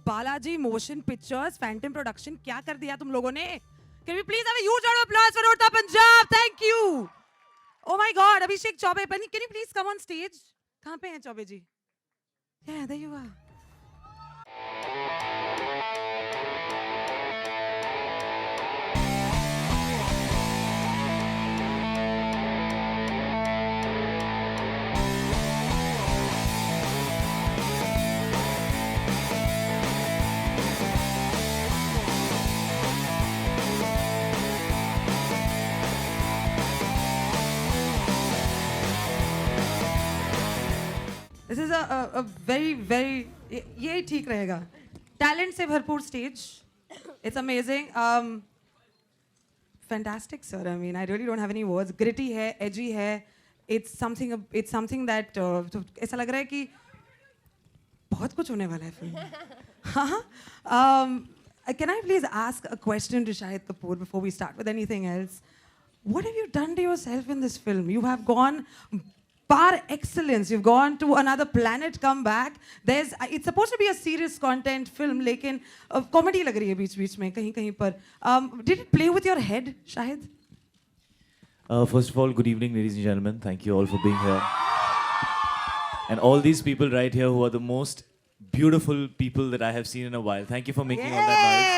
Balaji motion pictures Phantom production क्या कर दिया तुम लोगों ने? Can we please have a huge round of applause for Urta Punjab? Thank you. Oh my God, Abhishek Chaube, can you please come on stage? कहाँ पे हैं चौबे जी? Yeah, there you are. This is a very ये ठीक रहेगा. Talent से भरपूर stage. It's amazing. Fantastic, sir. I mean, I really don't have any words. Gritty है, edgy है. It's something that तो ऐसा लग रहा है कि बहुत कुछ होने वाला है फिल्म. हाँ. Can I please ask a question to Shahid Kapoor before we start with anything else? What have you done to yourself in this film? You have gone par excellence. You've gone to another planet, come back. It's supposed to be a serious content film, लेकिन comedy लग रही है बीच-बीच में कहीं-कहीं पर. Did it play with your head, Shahid? First of all, good evening, ladies and gentlemen. Thank you all for being here. And all these people right here who are the most beautiful people that I have seen in a while. Thank you for making all that noise.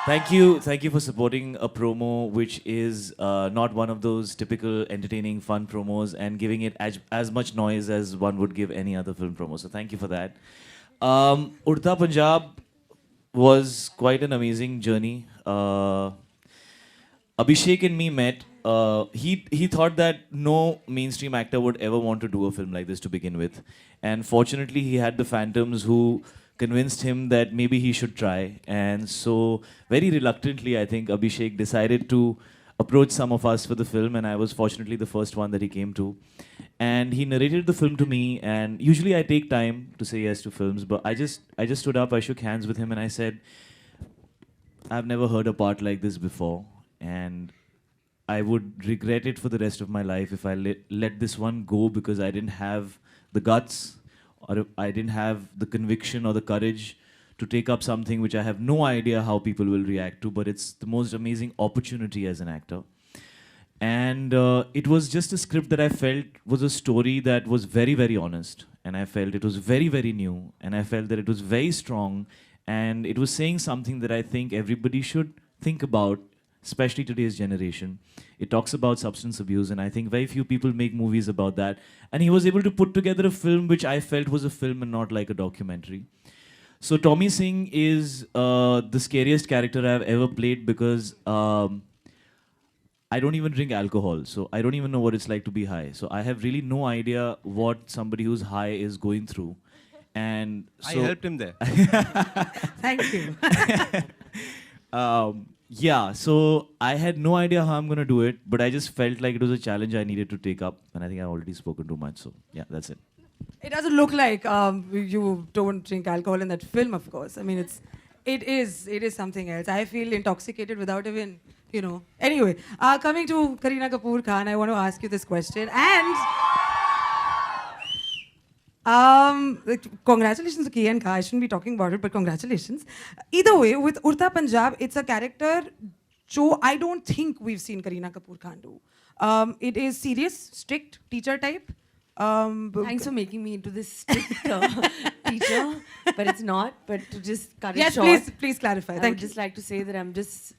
Thank you for supporting a promo which is not one of those typical entertaining, fun promos and giving it as much noise as one would give any other film promo. So thank you for that. Urta Punjab was quite an amazing journey. Abhishek and me met. He thought that no mainstream actor would ever want to do a film like this to begin with. And fortunately, he had the Phantoms who convinced him that maybe he should try. And so, very reluctantly, I think, Abhishek decided to approach some of us for the film. And I was fortunately the first one that he came to. And he narrated the film to me. And usually I take time to say yes to films. But I just stood up, I shook hands with him and I said, I've never heard a part like this before. And I would regret it for the rest of my life if I let this one go because I didn't have the guts or I didn't have the conviction or the courage to take up something which I have no idea how people will react to, but it's the most amazing opportunity as an actor. And it was just a script that I felt was a story that was very honest. And I felt it was very new. And I felt that it was very strong. And it was saying something that I think everybody should think about, especially today's generation. It talks about substance abuse, and I think very few people make movies about that. And he was able to put together a film which I felt was a film and not like a documentary. So Tommy Singh is the scariest character I've ever played because I don't even drink alcohol, so I don't even know what it's like to be high. So I have really no idea what somebody who's high is going through. And so I helped him there. Thank you. Yeah, so I had no idea how I'm going to do it, but I just felt like it was a challenge I needed to take up, and I think I've already spoken too much, so yeah, that's it. It doesn't look like you don't drink alcohol in that film, of course. I mean, it is something else. I feel intoxicated without even, you know. Anyway, coming to Kareena Kapoor Khan, I want to ask you this question. And congratulations to Kian Ka. I shouldn't be talking about it, but congratulations. Either way, with Urta Punjab, it's a character जो I don't think we've seen Kareena Kapoor Khan do. It is serious, strict, teacher type. Thanks for making me into this strict teacher, but it's not. But to just cut it short, please clarify. I would just like to say that I'm just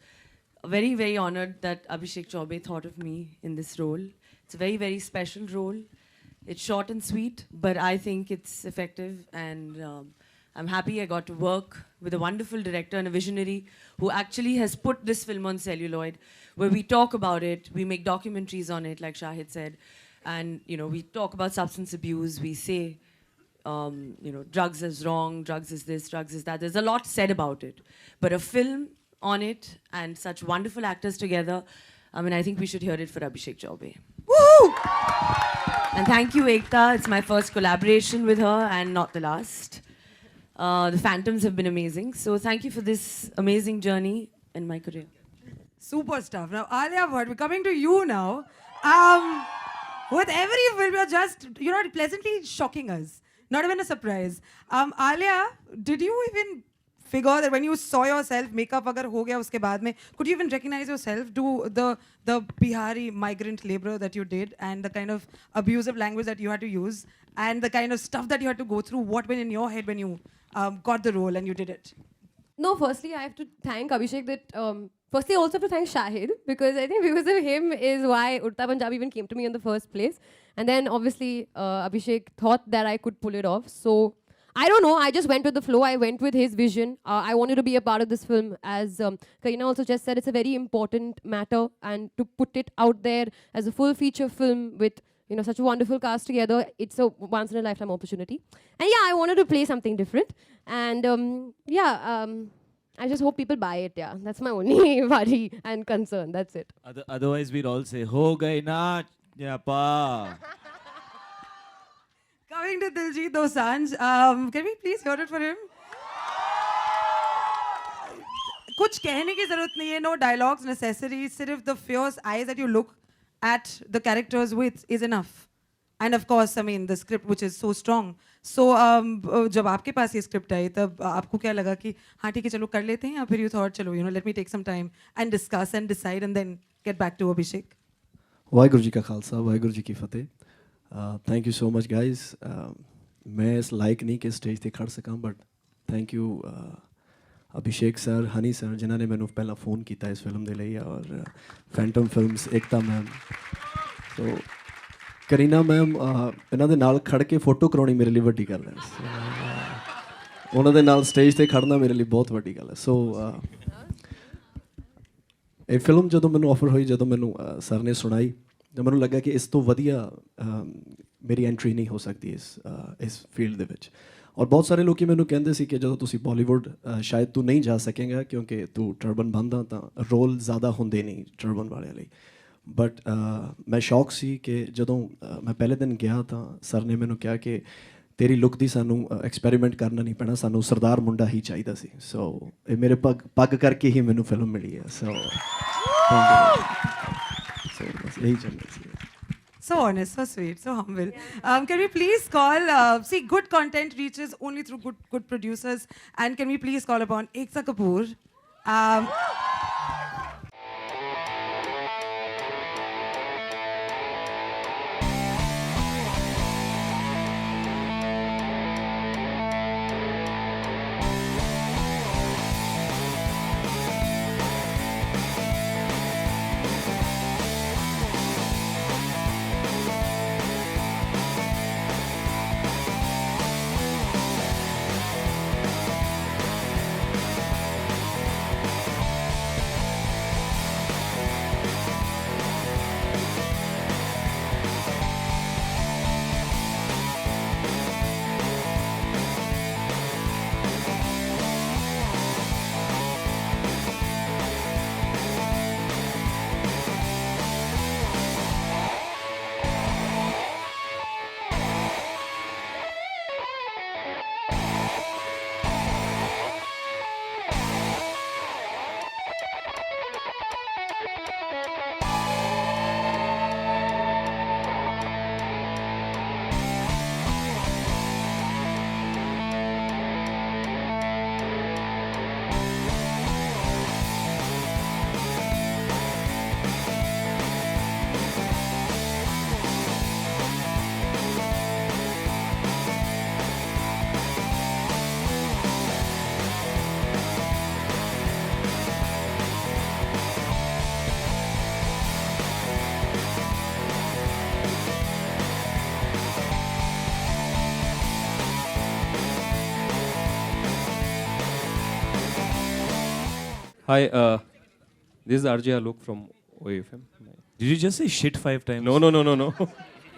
very honored that Abhishek Chaube thought of me in this role. It's a very special role. It's short and sweet, but I think it's effective, and I'm happy I got to work with a wonderful director and a visionary who actually has put this film on celluloid, where we talk about it, we make documentaries on it, like Shahid said, and we talk about substance abuse, we say, drugs is wrong, drugs is this, drugs is that. There's a lot said about it, but a film on it and such wonderful actors together, I mean, I think we should hear it for Abhishek Chaube. Woo! And thank you, Ekta. It's my first collaboration with her and not the last. The Phantoms have been amazing. So thank you for this amazing journey in my career. Super stuff. Now, Alia Bhatt, we're coming to you now. With every film, you're just, pleasantly shocking us. Not even a surprise. Alia, did you even figure that when you saw yourself, makeup agar ho gaya uske baad mein, could you even recognize yourself? Do the Bihari migrant laborer that you did, and the kind of abusive language that you had to use, and the kind of stuff that you had to go through, what went in your head when you got the role and you did it? No, firstly, I have to thank Abhishek that. Firstly, I also have to thank Shahid because I think because of him is why Udta Punjabi even came to me in the first place. And then obviously Abhishek thought that I could pull it off. So I don't know. I just went with the flow. I went with his vision. I wanted to be a part of this film. As Karina also just said, it's a very important matter, and to put it out there as a full feature film with such a wonderful cast together, it's a once in a lifetime opportunity. And yeah, I wanted to play something different. And I just hope people buy it. Yeah, that's my only worry and concern. That's it. Otherwise, we'd all say, "Ho gayi na, pa." Coming to Diljit Dosanjh, can we please hear it for him? कुछ कहने की जरूरत नहीं है, no dialogues necessary. सिर्फ the fierce eyes that you look at the characters with is enough. And of course, I mean, the script which is so strong. So, जब आपके पास ये script आई, तब आपको क्या लगा कि हाँ ठीक है चलो कर लेते हैं, या फिर you thought चलो let me take some time and discuss and decide and then get back to Abhishek? Waheguru ji का खालसा, वाहिगुरु जी की फतेह. Thank you so much guys. मैं इस लायक नहीं कि स्टेज ਤੇ ਖੜ ਸਕਾਂ, but thank you Abhishek sir, Honey sir जिन्होंने मैंने पहला फ़ोन किया इस फिल्म के लिए, और फैंटम फिल्म्स एकता मैम, तो करीना मैम इन्हों के नाल खड़ के फोटो करानी मेरे लिए वड्डी गल है. उन्होंने नाल स्टेज ते खड़ना मेरे लिए बहुत वड्डी गल है. सो ये फिल्म जो मैंने ऑफर हुई, जो मैंने सर ने सुनाई, तो मैंने लगा कि इस तो वधिया मेरी एंट्री नहीं हो सकती इस फील्ड दे विच. और बहुत सारे लोग मैंने कहते सी कि जो तुसी बॉलीवुड शायद तू नहीं जा सकेगा क्योंकि तू टर्बन बंदा, तो रोल ज़्यादा होंगे नहीं टर्बन वाले लिए. बट मैं शौक सी कि जदों मैं पहले दिन गया तो सर ने मैंने कहा कि तेरी लुक दी सानू एक्सपैरीमेंट करना नहीं पैना, सानू सरदार मुंडा ही चाहिए सी. सो ये मेरे पग करके ही मैंने फिल्म मिली है. सो बस यही चल रही है. So honest, so sweet, so humble. Can we please call, see, good content reaches only through good producers. And can we please call upon Ekta Kapoor? Hi, this is RJ Alok from OAFM. Did you just say shit 5 times? No.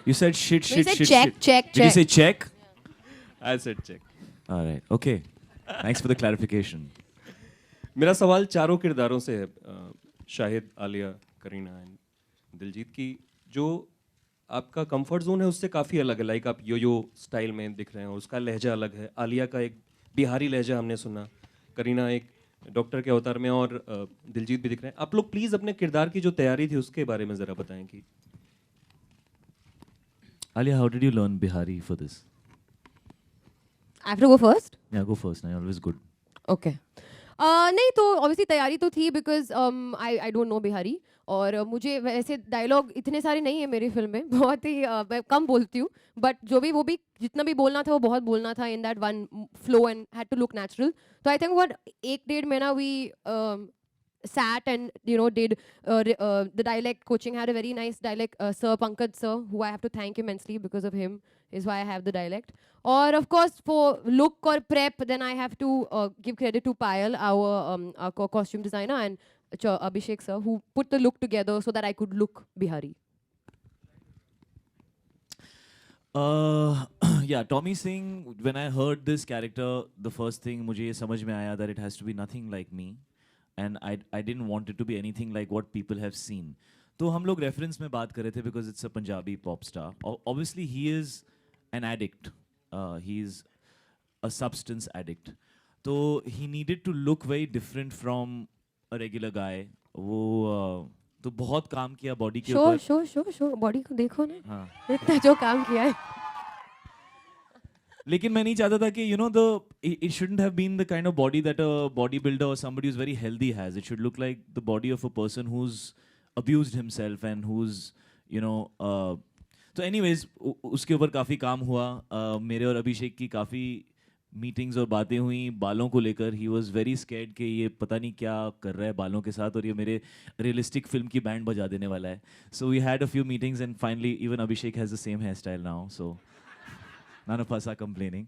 You said shit, We shit, said shit, check, shit. check, Did you check. say check? I said check. All right. Okay. Thanks for the clarification. मेरा सवाल चारों किरदारों से है, Shahid, Alia, Kareena and Diljit की. जो आपका comfort zone है उससे काफ़ी अलग है. लाइक आप यो स्टाइल में दिख रहे हैं और उसका लहजा अलग है. आलिया का एक बिहारी लहजा हमने सुना, करीना एक डॉक्टर के अवतार में, और दिलजीत भी दिख रहे हैं. आप लोग प्लीज़ अपने किरदार की जो तैयारी थी उसके बारे में ज़रा बताएं कि Alia, how did you learn Bihari for this? I have to go first? Yeah, go first. I'm always good. Okay. नहीं तो ऑब्वियसली तैयारी तो थी because I don't know Bihari और मुझे वैसे डायलॉग इतने सारे नहीं है मेरी फिल्म में बहुत ही मैं कम बोलती हूँ बट जो भी वो भी जितना भी बोलना था वो बहुत बोलना था in that one flow and had to look natural तो आई थिंक व्हाट 1-1.5 महीना we sat and did the dialect coaching. Had a very nice dialect sir Pankaj sir, who I have to thank immensely, because of him is why I have the dialect. Or of course for look or prep, then I have to give credit to Payal, our costume designer, and Abhishek sir, who put the look together so that I could look Bihari. Yeah, Tommy Singh, when I heard this character, the first thing मुझे ये समझ में आया that it has to be nothing like me. And I didn't want it to be anything like what people have seen. तो हम लोग reference में बात कर रहे थे because it's a Punjabi pop star. Obviously, he is an addict. He is a substance addict. तो he needed to look very different from a regular guy. वो तो बहुत काम किया body के ऊपर. Show body को देखो ना. हाँ. इतना जो काम किया है. लेकिन मैं नहीं चाहता था कि it shouldn't have been the kind of body that a bodybuilder or somebody who's very healthy has. It should look like the body of a person who's abused himself and who's तो anyways उसके ऊपर काफ़ी काम हुआ. मेरे और अभिषेक की काफ़ी मीटिंग्स और बातें हुई बालों को लेकर. ही वॉज वेरी स्कैर्ड कि ये पता नहीं क्या कर रहा है बालों के साथ और ये मेरे रियलिस्टिक फिल्म की बैंड बजा देने वाला है. So we had a few meetings and finally even Abhishek has the same hair style now. So none of us are complaining.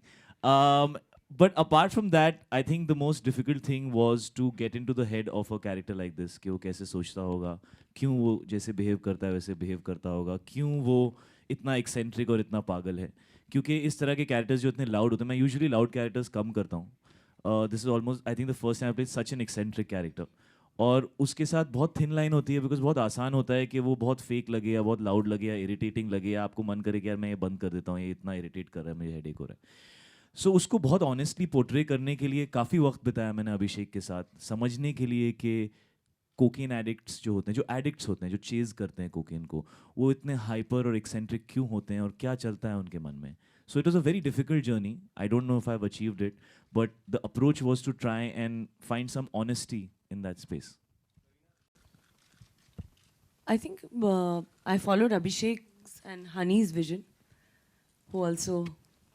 But apart from that, I think the most difficult thing was to get into the head of a character like this. कि वो कैसे सोचता होगा, क्यों वो जैसे behave करता है वैसे behave करता होगा, क्यों वो इतना eccentric और इतना पागल है. क्योंकि इस तरह के characters जो इतने loud होते हैं, मैं usually loud characters कम करता हूँ. This is almost, I think, the first time I played such an eccentric character. और उसके साथ बहुत थिन लाइन होती है बिकॉज बहुत आसान होता है कि वो बहुत फेक लगे या बहुत लाउड लगे या इरिटेटिंग लगे या आपको मन करे कि यार मैं ये बंद कर देता हूँ, ये इतना इरिटेट कर रहा है, मुझे हेडेक हो रहा है. सो उसको बहुत ऑनेस्टली पोर्ट्रे करने के लिए काफ़ी वक्त बिताया मैंने अभिषेक के साथ, समझने के लिए कि कोकेन एडिक्ट्स जो होते हैं, जो एडिक्ट्स होते हैं, जो चेज करते हैं कोकेन को, वो इतने हाइपर और एक्सेंट्रिक क्यों होते हैं और क्या चलता है उनके मन में. So it was a very difficult journey. I don't know if I've achieved it, but the approach was to try and find some honesty in that space. I think I followed Abhishek's and Honey's vision, who also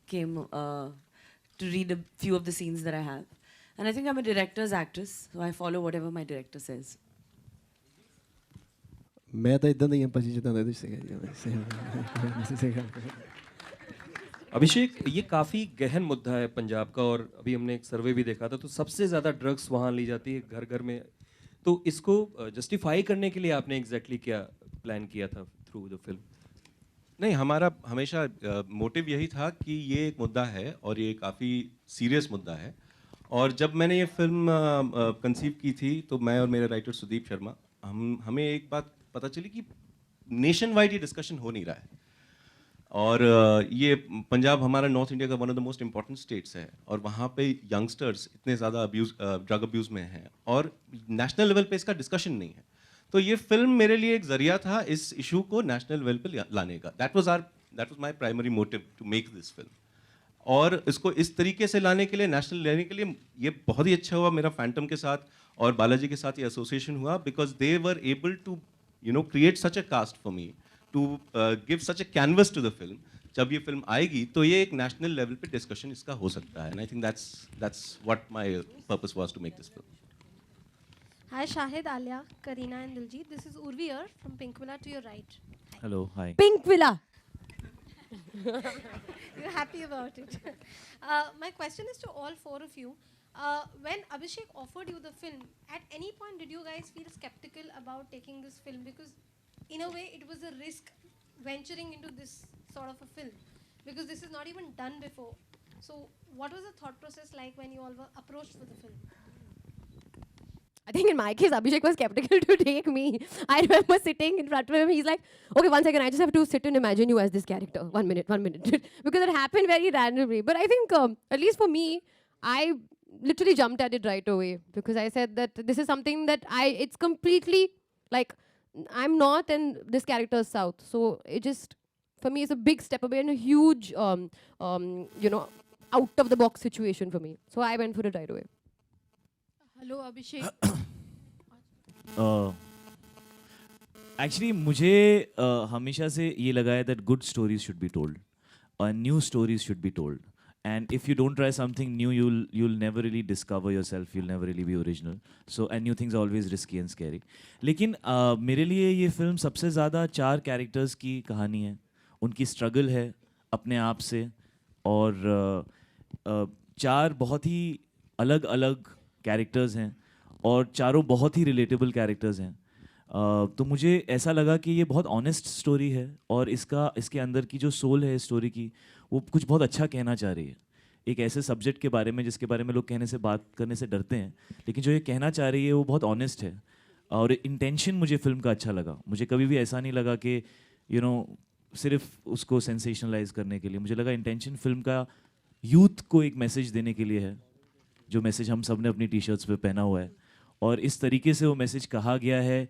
came to read a few of the scenes that I have. And I think I'm a director's actress, so I follow whatever my director says. मैं तो इतना नहीं है पची जितना नहीं सीखा. अभिषेक, ये काफ़ी गहन मुद्दा है पंजाब का और अभी हमने एक सर्वे भी देखा था तो सबसे ज़्यादा ड्रग्स वहाँ ली जाती है घर घर में. तो इसको जस्टिफाई करने के लिए आपने एग्जैक्टली क्या प्लान किया था थ्रू द फिल्म? नहीं, हमारा हमेशा मोटिव यही था कि ये एक मुद्दा है और ये काफ़ी सीरियस मुद्दा है. और जब मैंने ये फिल्म कंसीव की थी तो मैं और मेरे राइटर सुदीप शर्मा हमें एक बात पता चली कि नेशन वाइड ये डिस्कशन हो नहीं रहा है. और ये पंजाब हमारा नॉर्थ इंडिया का one of the most important states है और वहाँ पे यंगस्टर्स इतने ज़्यादा ड्रग अब्यूज़ में हैं और नेशनल लेवल पे इसका डिस्कशन नहीं है. तो ये फिल्म मेरे लिए एक ज़रिया था इस इशू को नेशनल लेवल पे लाने का. That was my primary motive to make this film. और इसको इस तरीके से लाने के लिए, नेशनल लेने के लिए, ये बहुत ही अच्छा हुआ मेरा फैंटम के साथ और बालाजी के साथ ये एसोसिएशन हुआ because they were able to create such a cast for me to give such a canvas to the film. जब ये फिल्म आएगी तो ये एक नेशनल लेवल पे डिस्कशन इसका हो सकता है. And I think that's what my purpose was to make this film. Hi Shahid, Alia, Kareena and Diljit. This is Urvi here from Pink Villa to your right. Hello, hi. Pink Villa. You're happy about it. My question is to all four of you. When Abhishek offered you the film, at any point did you guys feel skeptical about taking this film? Because in a way it was a risk venturing into this sort of a film. Because this is not even done before. So what was the thought process like when you all were approached for the film? I think in my case, Abhishek was skeptical to take me. I remember sitting in front of him. He's like, okay, 1 second, I just have to sit and imagine you as this character. 1 minute. Because it happened very randomly. But I think, at least for me, I literally jumped at it right away. Because I said that this is something that it's completely, like, I'm north and this character is south. So it just, for me, it's a big step away and a huge, out of the box situation for me. So I went for it right away. Hello, Abhishek. Actually मुझे हमेशा से ये लगा है that good stories should be told और new stories should be told and if you don't try something new you'll never really discover yourself, you'll never really be original. So and new things are always risky and scary. लेकिन मेरे लिए ये film सबसे ज़्यादा 4 characters की कहानी है, उनकी स्ट्रगल है अपने आप से, और 4 बहुत ही अलग अलग कैरेक्टर्स हैं और चारों बहुत ही रिलेटेबल कैरेक्टर्स हैं. तो मुझे ऐसा लगा कि ये बहुत ऑनेस्ट स्टोरी है और इसके अंदर की जो सोल है स्टोरी की, वो कुछ बहुत अच्छा कहना चाह रही है एक ऐसे सब्जेक्ट के बारे में जिसके बारे में लोग बात करने से डरते हैं, लेकिन जो ये कहना चाह रही है वो बहुत ऑनेस्ट है. और इंटेंशन मुझे फिल्म का अच्छा लगा. मुझे कभी भी ऐसा नहीं लगा कि सिर्फ उसको सेंसेशनलाइज करने के लिए. मुझे लगा इंटेंशन फिल्म का यूथ को एक मैसेज देने के लिए है, जो मैसेज हम सब ने अपनी टी शर्ट्स पे पहना हुआ है, और इस तरीके से वो मैसेज कहा गया है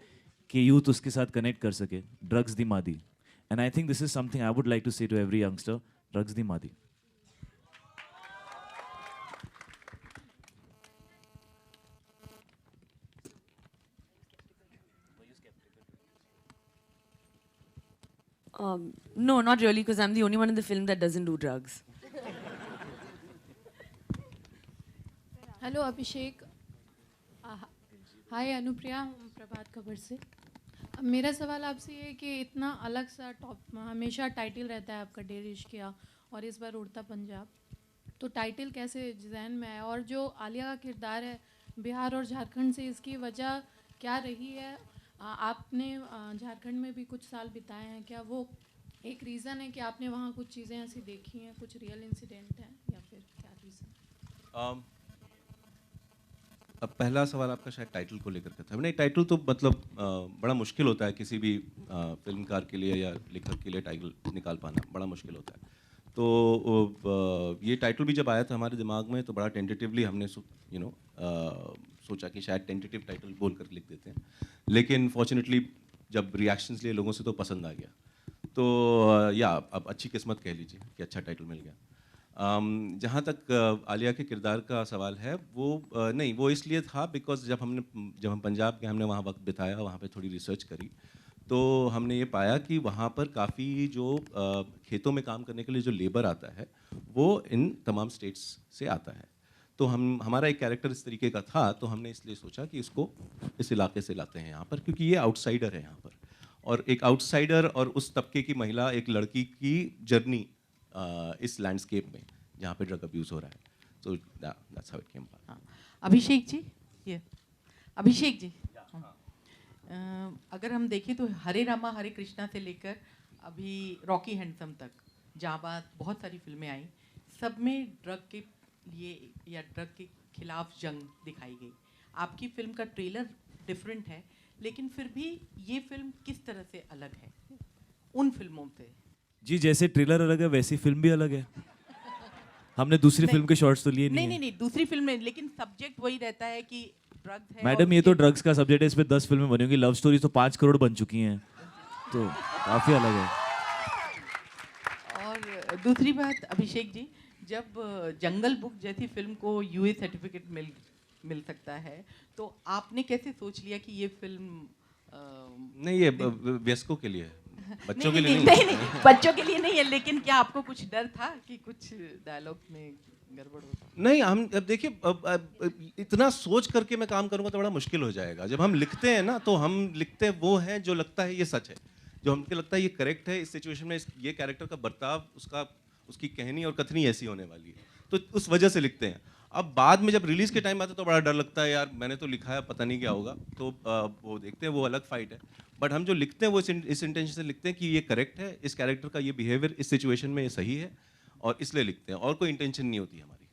कि यूथ उसके साथ कनेक्ट कर सके. ड्रग्स दी मादी. And I think this is something I would like to say to every youngster. Drugs दी मादी. No, not really, because I'm the only one in the film that doesn't do drugs. Hello Abhishek. Hi Anupriya, Prabhat Khabar से. मेरा सवाल आपसे ये है कि इतना अलग सा हमेशा टाइटल रहता है आपका डेढ़ इश्किया और इस बार उड़ता पंजाब, तो टाइटल कैसे डिज़ाइन में आया, और जो आलिया का किरदार है बिहार और झारखंड से, इसकी वजह क्या रही है? आपने झारखंड में भी कुछ साल बिताए हैं, क्या वो एक रीज़न है कि आपने वहाँ कुछ चीज़ें ऐसी देखी हैं, कुछ रियल इंसिडेंट हैं, या फिर क्या रीज़न? अब पहला सवाल आपका शायद टाइटल को लेकर के था. नहीं, टाइटल तो मतलब बड़ा मुश्किल होता है किसी भी फिल्मकार के लिए या लेखक के लिए टाइटल निकाल पाना बड़ा मुश्किल होता है. तो ये टाइटल भी जब आया था हमारे दिमाग में तो बड़ा टेंटेटिवली हमने सोचा कि शायद टेंटेटिव टाइटल बोल कर लिख देते हैं, लेकिन फॉर्चुनेटली जब रिएक्शंस लिए लोगों से तो पसंद आ गया. तो या अब अच्छी किस्मत कह लीजिए कि अच्छा टाइटल मिल गया. जहाँ तक आलिया के किरदार का सवाल है, वो नहीं, वो इसलिए था बिकॉज जब हम पंजाब के हमने वहाँ वक्त बिताया, वहाँ पे थोड़ी रिसर्च करी, तो हमने ये पाया कि वहाँ पर काफ़ी जो खेतों में काम करने के लिए जो लेबर आता है वो इन तमाम स्टेट्स से आता है. तो हमारा एक कैरेक्टर इस तरीके का था, तो हमने इसलिए सोचा कि इसको इस इलाके से लाते हैं यहाँ पर, क्योंकि ये आउटसाइडर है यहाँ पर, और एक आउटसाइडर और उस तबके की महिला, एक लड़की की जर्नी इस लैंडस्केप में जहाँ पे ड्रग अब्यूज़ हो रहा है. So that's how it came about. Abhishek ji, ये अभिषेक जी, अगर हम देखें तो हरे रामा हरे कृष्णा से लेकर अभी रॉकी हैंडसम तक, जहाँ बात बहुत सारी फिल्में आई, सब में ड्रग के लिए या ड्रग के खिलाफ जंग दिखाई गई. आपकी फिल्म का ट्रेलर डिफरेंट है, लेकिन फिर भी ये फिल्म किस तरह से अलग है उन फिल्मों से? जी, जैसे ट्रेलर अलग है वैसी फिल्म भी अलग है. हमने दूसरी फिल्म के शॉट्स तो लिए नहीं, दूसरी फिल्म में, लेकिन सब्जेक्ट वही रहता है कि ड्रग्स है. मैडम, ये तो ड्रग्स का सब्जेक्ट है, इस पे 10 फिल्में बनी होंगी. लव स्टोरी तो 5 करोड़ बन चुकी हैं, तो काफी अलग है. और दूसरी बात अभिषेक जी, जब जंगल बुक जैसी फिल्म को यूए सर्टिफिकेट मिल सकता है, तो आपने कैसे सोच लिया कि ये फिल्म नहीं, ये वयस्कों के लिए है, बच्चों के लिए नहीं, बच्चों के लिए नहीं है, लेकिन क्या आपको कुछ डर था कि कुछ डायलॉग में गड़बड़ हो? नहीं, हम अब देखिए, इतना सोच करके मैं काम करूंगा तो बड़ा मुश्किल हो जाएगा. जब हम लिखते हैं ना, तो हम लिखते हैं वो है जो लगता है ये सच है, जो हमको लगता है ये करेक्ट है, इस सिचुएशन में ये कैरेक्टर का बर्ताव, उसकी कहनी और कथनी ऐसी होने वाली है, तो उस वजह से लिखते हैं. अब बाद में जब रिलीज के टाइम आता है तो बड़ा डर लगता है, यार मैंने तो लिखा है, पता नहीं क्या होगा, तो वो देखते हैं, वो अलग फाइट है. बट हम जो लिखते हैं वो इस इंटेंशन से लिखते हैं कि ये करेक्ट है, इस कैरेक्टर का ये बिहेवियर इस सिचुएशन में ये सही है, और इसलिए लिखते हैं, और कोई इंटेंशन नहीं होती हमारी.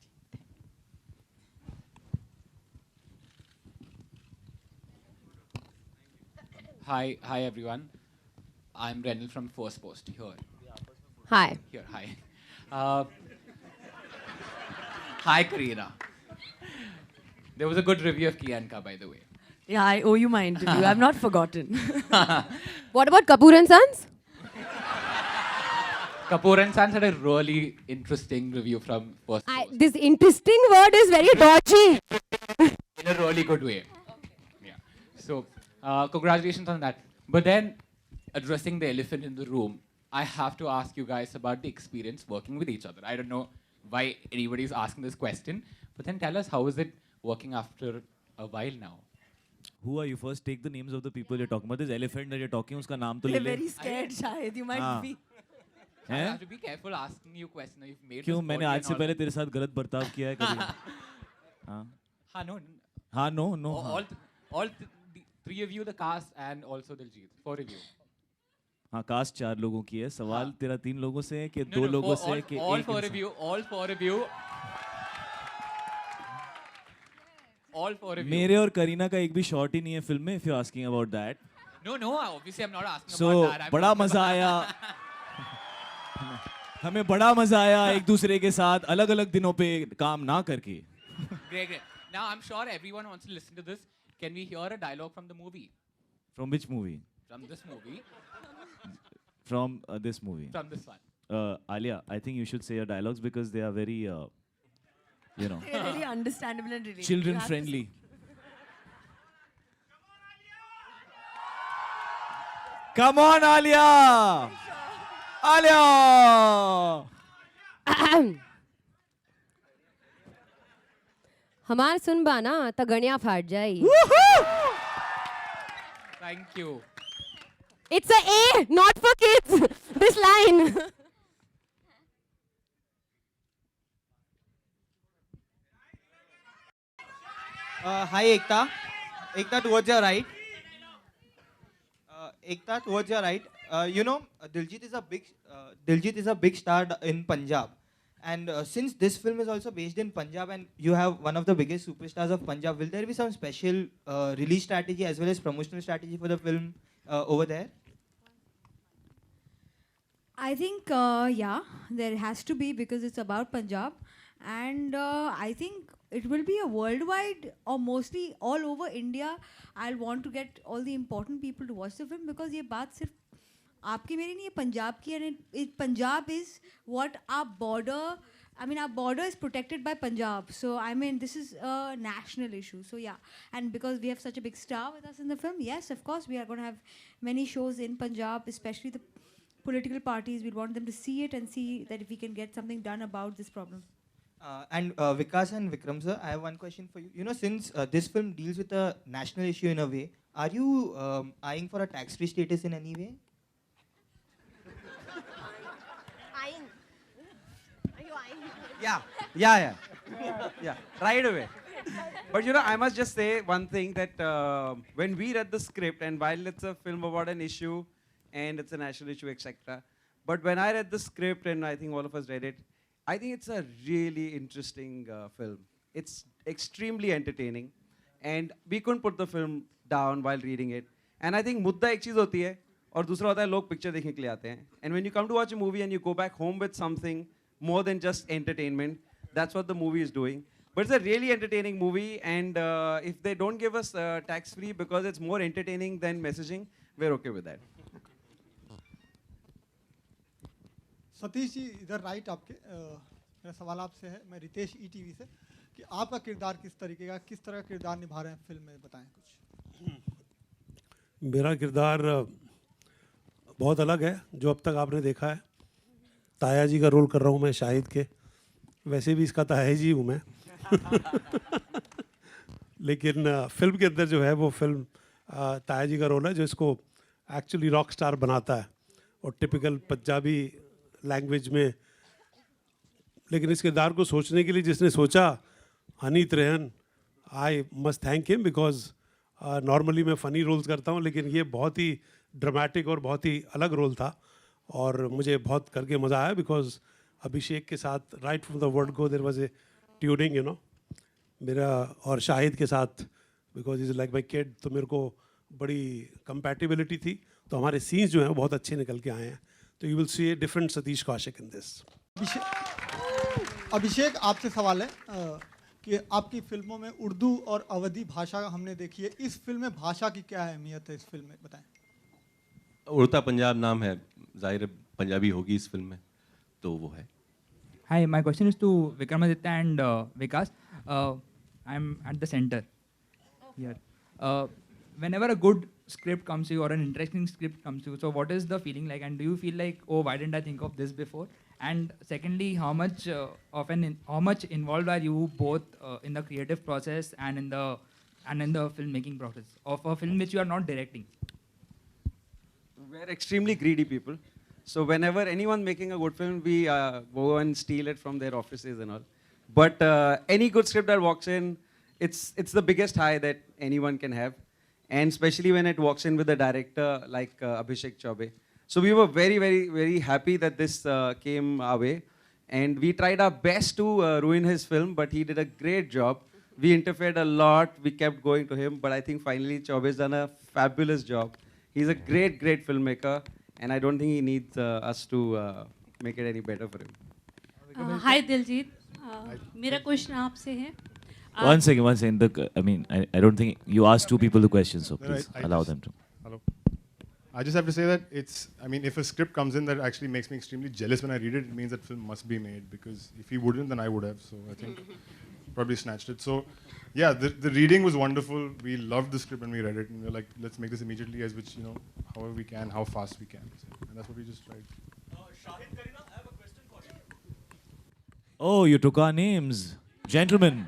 Hi everyone. I'm Renal from First Post here. Hi. Here, hi. Hi Karina. There was a good review of Kiyanka, by the way. Yeah, I owe you my interview. I've not forgotten. What about Kapoor and Sons? Kapoor and Sons had a really interesting review from first post. This interesting word is very dodgy. In a really good way. Yeah. So, congratulations on that. But then, addressing the elephant in the room, I have to ask you guys about the experience working with each other. I don't know why anybody's asking this question, but then tell us, how is it working after a while now? Who are you? First, take the names of the people you're talking about. This elephant that you're talking, uska naam to They're le le. very scared, Shahid. You might हाँ. be. I हैं? have to be careful asking you questions. You've made क्यों this मैंने body आज and से all पहले that. तेरे साथ गलत बर्ताव किया है कभी? हाँ. No. हाँ, no, no. हाँ. All the three of you, the cast, and also Diljit. Four of you. हाँ, कास्ट 4 लोगों की है. सवाल तेरा 3 लोगों से है कि No, 2 no, लोगों for से है कि all एक four इंसान? of you, all four of you. All four of you. मेरे और करीना का एक भी शॉट ही नहीं है फिल्म में. If you're asking about that. No, obviously I'm not asking So about that. I'm बड़ा talking मजा about- आया. हमें बड़ा मजा आया एक दूसरे के साथ अलग-अलग दिनों पे काम ना करके. Great. Now I'm sure everyone wants to listen to this. Can we hear a dialogue from the movie? From which movie? From this movie? From this movie. From this one. Alia, I think you should say your dialogues because they are very, you know, They're really understandable and relatable. children You have to friendly. Come on, Alia! Alia! हमार सुनबा ना त गणिया फाट जाई. Thank you. It's a A, not for kids. This line. Hi, Ekta. Ekta, towards your right. Ekta, towards your right. Diljit is a big star in Punjab, and since this film is also based in Punjab, and you have one of the biggest superstars of Punjab, will there be some special release strategy as well as promotional strategy for the film over there? I think, yeah, there has to be because it's about Punjab. And I think it will be a worldwide or mostly all over India. I'll want to get all the important people to watch the film because ये बात सिर्फ आपकी मेरी नहीं है पंजाब की and Punjab is what our border, I mean our border is protected by Punjab. So I mean this is a national issue. So yeah, and because we have such a big star with us in the film, yes, of course we are going to have many shows in Punjab, especially the political parties. We want them to see it and see that if we can get something done about this problem. And Vikas and Vikram sir, I have one question for you. You know, since this film deals with a national issue in a way, are you eyeing for a tax-free status in any way? Eyeing. Are you eyeing? Yeah, right away. But you know, I must just say one thing that when we read the script, and while it's a film about an issue and it's a national issue, etc., but when I read the script and I think all of us read it, I think it's a really interesting film. It's extremely entertaining, and we couldn't put the film down while reading it. And I think मुद्दा एक चीज़ होती है और दूसरा होता है लोग picture देखने के लिए आते हैं. And when you come to watch a movie and you go back home with something more than just entertainment, that's what the movie is doing. But it's a really entertaining movie, and if they don't give us tax-free because it's more entertaining than messaging, we're okay with that. Satish ji इधर right आपके मेरा सवाल आपसे है. मैं Ritesh ETV से कि आपका किरदार किस तरीके का, किस तरह का किरदार निभा रहे हैं फिल्म में, बताएं कुछ. मेरा किरदार बहुत अलग है जो अब तक आपने देखा है. ताया जी का रोल कर रहा हूँ मैं शाहिद के. वैसे भी इसका ताया जी हूँ मैं. लेकिन फिल्म के अंदर जो है वो फिल्म ताया जी का रोल है जो इसको एक्चुअली रॉक स्टार बनाता है और टिपिकल पंजाबी लैंग्वेज में. लेकिन इस किरदार को सोचने के लिए जिसने सोचा, Honey Trehan, I must thank him because normally मैं फ़नी रोल्स करता हूँ लेकिन ये बहुत ही ड्रामेटिक और बहुत ही अलग रोल था और मुझे बहुत करके मज़ा आया बिकॉज अभिषेक के साथ right from the word go there was a tuning, you know, मेरा और शाहिद के साथ because is like my kid, तो मेरे को बड़ी कंपैटिबिलिटी थी. तो हमारे सीन्स जो हैं वो बहुत अच्छे निकल के आए हैं. तो you will see a different Satish Kaushik in this. Abhishek आपसे सवाल है कि आपकी फिल्मों में उर्दू और अवधी भाषा हमने देखी है. इस फिल्म में भाषा की क्या अहमियत है इस फिल्म में, बताएं. उड़ता पंजाब नाम है, जाहिर है पंजाबी होगी इस फिल्म में. तो वो है। Hi, my question is to Vikramaditya and Vikas. I'm at the center here. Whenever a good script comes to you or an interesting script comes to you, so what is the feeling like? And do you feel like, oh, why didn't I think of this before? And secondly, how much involved are you both in the creative process and in the filmmaking process of a film which you are not directing? We're extremely greedy people. So whenever anyone making a good film, we go and steal it from their offices and all. But any good script that walks in, it's the biggest high that anyone can have. And especially when it walks in with a director like Abhishek Chaubey. So we were very, very, very happy that this came our way. And we tried our best to ruin his film, but he did a great job. We interfered a lot. We kept going to him. But I think finally Chaubey's done a fabulous job. He's a great, great filmmaker. And I don't think he needs us to make it any better for him. Hi Diljit, मेरा question आपसे है. One second. I don't think you asked two people the question, so please allow them to. Hello. I just have to say that if a script comes in that actually makes me extremely jealous when I read it, it means that film must be made, because if he wouldn't, then I would have. So I think probably snatched it. So yeah, the reading was wonderful. We loved the script when we read it, and we were like, let's make this immediately, as which, however we can, how fast we can. And that's what we just tried. Shahid, Kareena, I have a question for you. Oh, you took our names. Gentlemen,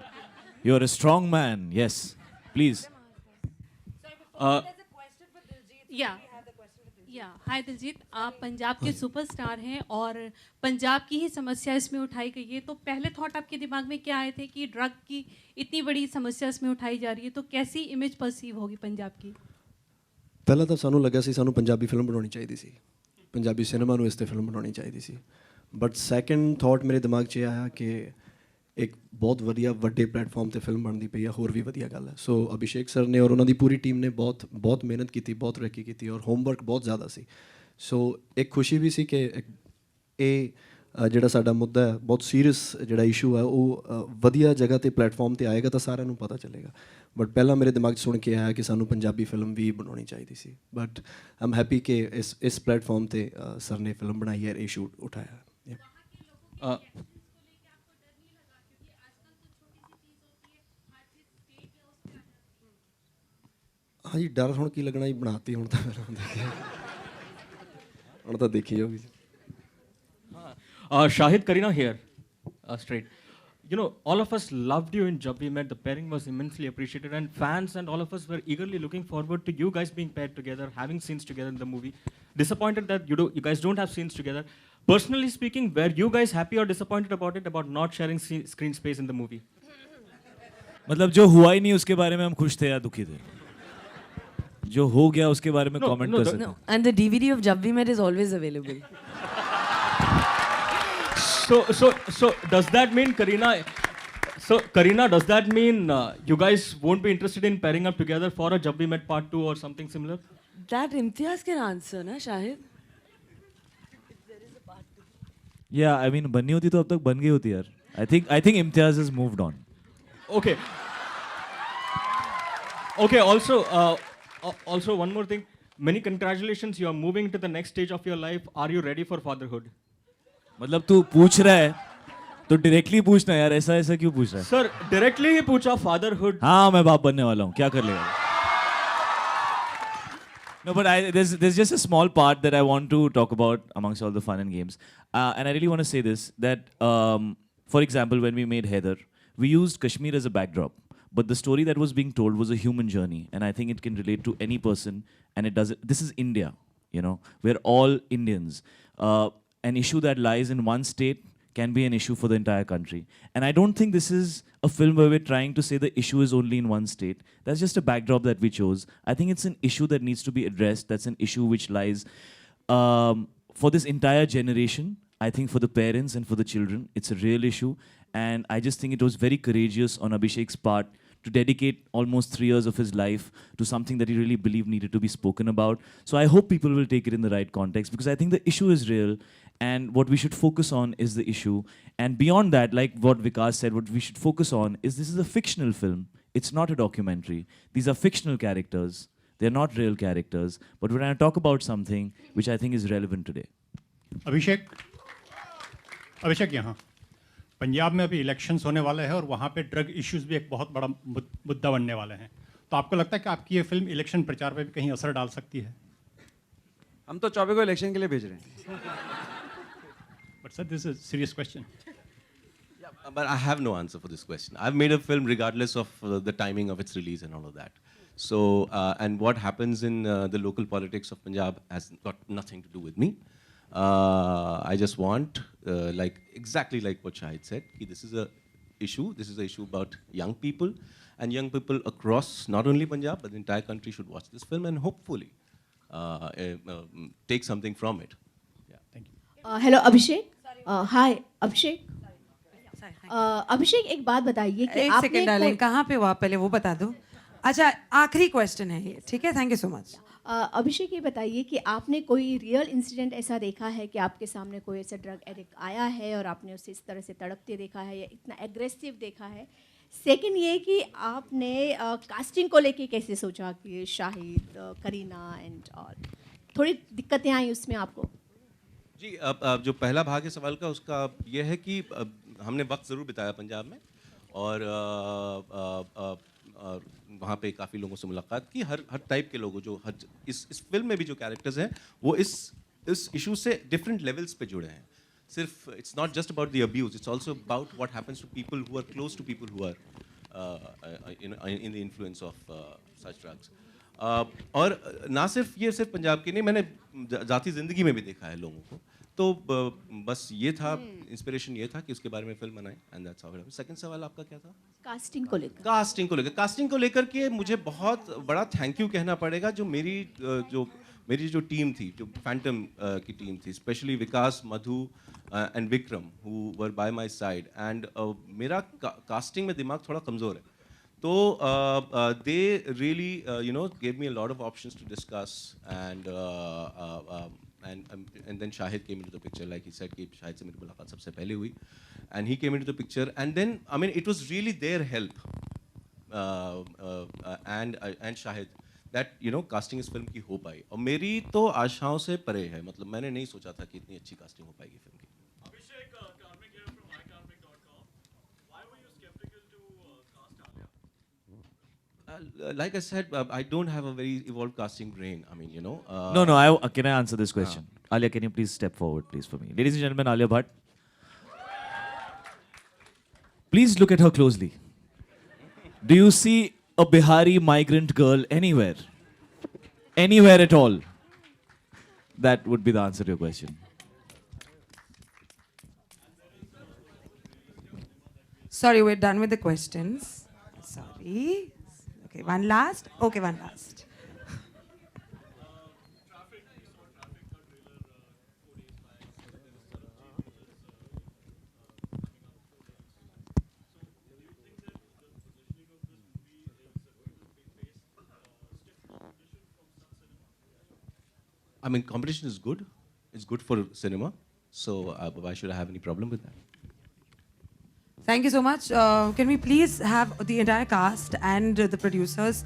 you're a strong man. Yes, please. हाय दिलजीत, आप पंजाब के superstar हैं और पंजाब की ही समस्या इसमें उठाई गई है, तो पहले थॉट आपके दिमाग में क्या आए थे कि ड्रग की इतनी बड़ी समस्या इसमें उठाई जा रही है, तो कैसी इमेज परसीव होगी पंजाब की? ਪਹਿਲਾਂ ਤਾਂ ਸਾਨੂੰ ਲੱਗਾ ਸੀ ਸਾਨੂੰ ਪੰਜਾਬੀ ਫਿਲਮ ਬਣਾਉਣੀ ਚਾਹੀਦੀ ਸੀ, ਪੰਜਾਬੀ ਸਿਨੇਮਾ ਨੂੰ ਇਸ 'ਤੇ ਫਿਲਮ ਬਣਾਉਣੀ ਚਾਹੀਦੀ ਸੀ, ਬਟ ਸੈਕਿੰਡ ਥਾਟ ਮੇਰੇ ਦਿਮਾਗ 'ਚ ਇਹ ਆਇਆ ਕਿ ਇੱਕ ਬਹੁਤ ਵਧੀਆ ਵੱਡੇ ਪਲੇਟਫਾਰਮ 'ਤੇ ਫਿਲਮ ਬਣਦੀ ਪਈ ਆ, ਹੋਰ ਵੀ ਵਧੀਆ ਗੱਲ ਹੈ। ਸੋ ਅਭਿਸ਼ੇਕ ਸਰ ਨੇ ਔਰ ਉਹਨਾਂ ਦੀ ਪੂਰੀ ਟੀਮ ਨੇ ਬਹੁਤ ਮਿਹਨਤ ਕੀਤੀ, ਬਹੁਤ ਤਰੱਕੀ ਕੀਤੀ ਔਰ ਹੋਮਵਰਕ ਬਹੁਤ ਜ਼ਿਆਦਾ ਸੀ। ਸੋ ਇੱਕ ਖੁਸ਼ੀ ਵੀ ਸੀ ਕਿ ਇਹ ਜਿਹੜਾ ਸਾਡਾ ਮੁੱਦਾ ਹੈ, ਬਹੁਤ ਸੀਰੀਅਸ ਜਿਹੜਾ ਇਸ਼ੂ ਹੈ, ਉਹ ਵਧੀਆ ਜਗ੍ਹਾ 'ਤੇ ਪਲੇਟਫਾਰਮ 'ਤੇ ਆਏਗਾ ਤਾਂ ਸਾਰਿਆਂ ਨੂੰ ਪਤਾ ਚੱਲੇਗਾ। ਬਟ ਪਹਿਲਾਂ ਮੇਰੇ ਦਿਮਾਗ 'ਚ ਸੁਣ ਕੇ ਆਇਆ ਕਿ ਸਾਨੂੰ ਪੰਜਾਬੀ ਫਿਲਮ ਵੀ ਬਣਾਉਣੀ ਚਾਹੀਦੀ ਸੀ, ਬਟ ਆਈ ਐਮ ਹੈਪੀ ਕਿ ਇਸ ਪਲੇਟਫਾਰਮ 'ਤੇ ਸਰ ਨੇ ਫਿਲਮ ਬਣਾਈ ਹੈ, ਇਹ ਸ਼ੂਟ ਉਠਾਇਆ। हाँ जी, डर हुण की लगना ही बनाती हुण तो देखी जाओगी। Shahid, Kareena here, straight. All of us loved you in Jab We Met. The pairing was immensely appreciated, and fans and all of us were eagerly looking forward to you guys being paired together, having scenes together in the movie. Disappointed that you guys don't have scenes together. Personally speaking, were you guys happy or disappointed about it, about not sharing screen space in the movie? मतलब जो हुआ ही नहीं उसके बारे में हम खुश थे या दुखी थे? जो हो गया उसके बारे में कमेंट कर सकते हैं। And the DVD of Jab We Met is always available. So does that mean, Kareena? So Kareena, does that mean you guys won't be interested in pairing up together for a Jab We Met Part 2 or something similar? That Imtiaz can answer, na Shahid? Yeah, I mean बननी होती तो अब तक बन गई होती यार। I think Imtiaz has moved on. Okay. Also, one more thing. Many congratulations. You are moving to the next stage of your life. Are you ready for fatherhood? मतलब तू पूछ रहा है तो डायरेक्टली पूछना यार, ऐसा क्यों पूछ रहा है? Sir, directly ही पूछा fatherhood. हाँ, मैं बाप बनने वाला हूँ, क्या कर लेगा? No, but there's just a small part that I want to talk about amongst all the fun and games. And I really want to say this, that, for example, when we made Heather, we used Kashmir as a backdrop. But the story that was being told was a human journey. And I think it can relate to any person. And it does. This is India, We're all Indians. An issue that lies in one state can be an issue for the entire country. And I don't think this is a film where we're trying to say the issue is only in one state. That's just a backdrop that we chose. I think it's an issue that needs to be addressed. That's an issue which lies for this entire generation. I think for the parents and for the children, it's a real issue. And I just think it was very courageous on Abhishek's part to dedicate almost 3 years of his life to something that he really believed needed to be spoken about. So I hope people will take it in the right context, because I think the issue is real, and what we should focus on is the issue. And beyond that, like what Vikas said, what we should focus on is this is a fictional film. It's not a documentary. These are fictional characters. They're not real characters. But we're going to talk about something which I think is relevant today. Abhishek, अभिषेक यहाँ पंजाब में अभी elections होने वाले हैं और वहाँ पे drug issues भी एक बहुत बड़ा मुद्दा बनने वाले हैं, तो आपको लगता है कि आपकी ये फिल्म इलेक्शन प्रचार पे भी कहीं असर डाल सकती है? हम तो चौबे को इलेक्शन के लिए भेज रहे हैं. But sir this is serious question. But I have no answer for this question. I've made a film regardless of the timing of its release and all of that. So, and what happens in the local politics of Punjab has got nothing to do with me. I just want, exactly like what Shahid said, this is a issue. This is an issue about young people, and young people across not only Punjab but the entire country should watch this film and hopefully take something from it. Yeah, thank you. Hello, Abhishek. Hi, Abhishek. अभिषेक एक बात बताइए कि एक आपने second डालें, कहाँ पे हो आप, पहले वो बता दो. अच्छा, आखिरी क्वेश्चन है ये, ठीक है? Thank you so much. Abhishek ये बताइए कि आपने कोई रियल इंसिडेंट ऐसा देखा है कि आपके सामने कोई ऐसा ड्रग एडिक्ट आया है और आपने उसे इस तरह से तड़पते देखा है या इतना एग्रेसिव देखा है? सेकंड ये कि आपने कास्टिंग को लेके कैसे सोचा कि शाहिद, करीना एंड ऑल, थोड़ी दिक्कतें आई उसमें आपको? जी, अब जो पहला भाग है सवाल का, उसका ये है कि हमने वक्त ज़रूर बिताया पंजाब में और वहाँ पे काफ़ी लोगों से मुलाकात की, हर टाइप के लोगों जो इस फिल्म में भी जो कैरेक्टर्स हैं वो इस इशू से डिफरेंट लेवल्स पे जुड़े हैं. सिर्फ it's not just about the abuse, it's also about what happens to people who are close to people who are in the influence of such drugs. और ना सिर्फ पंजाब की नहीं, मैंने ज़ाती ज़िंदगी में भी देखा है लोगों को. तो बस ये था, इंस्पिरेशन ये था कि उसके बारे में फिल्म बनाएं, and that's how it happened. Second सवाल आपका क्या था? कास्टिंग को लेकर. कास्टिंग को लेकर के मुझे बहुत बड़ा थैंक यू कहना पड़ेगा जो मेरी जो टीम थी, जो फैंटम की टीम थी, specially Vikas, Madhu and Vikram, who were by my side. And मेरा कास्टिंग में दिमाग थोड़ा कमज़ोर है, तो दे रियली gave me a lot of options to discuss, and then Shahid came into the picture, like he said कि Shahid से मेरी मुलाकात सबसे पहले हुई, and he came into the picture, and then I mean it was really their help and Shahid that casting इस film की हो पाई, और मेरी तो आशाओं से परे है. मतलब मैंने नहीं सोचा था कि इतनी अच्छी कास्टिंग हो पाएगी फिल्म की. Like I said, I don't have a very evolved casting brain. I mean, No. Can I answer this question? Alia, can you please step forward, please, for me? Ladies and gentlemen, Alia Bhatt. Please look at her closely. Do you see a Bihari migrant girl anywhere? Anywhere at all? That would be the answer to your question. Sorry, we're done with the questions. Sorry. Okay, one last. I mean, competition is good. It's good for cinema. So why should I have any problem with that? Thank you so much. Can we please have the entire cast and the producers